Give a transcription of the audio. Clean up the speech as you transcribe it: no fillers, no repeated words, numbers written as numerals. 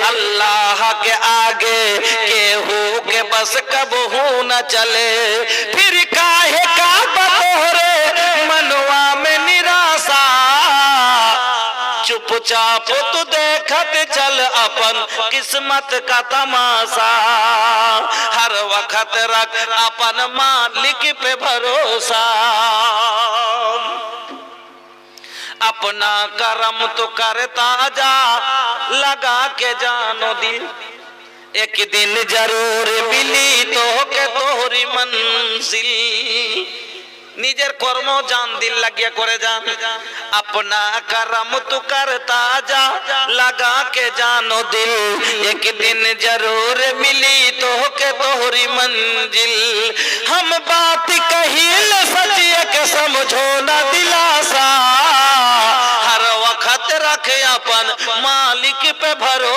अल्लाह के आगे केहू के बस कबहू न चले। फिर काहे का बतोरे मनवा में निराशा, चुपचाप तू देखत चल अपन किस्मत का तमाशा। हर वक्त रख अपन मालिक पे भरोसा, अपना करम तो करता जा लगा के जानो दिल। एक दिन जरूर मिली तो के तोहरी मंजिल। निजेर कर्म जान दिल लगिया करे जान, अपना करम तू करता जा लगा के जानो दिल। एक दिन जरूर मिली तो के तोहरी मंजिल। हम बात कहिल सचिए के समझो ना दिलासा, हर वक्त रखे अपन मालिक पे भरोसा।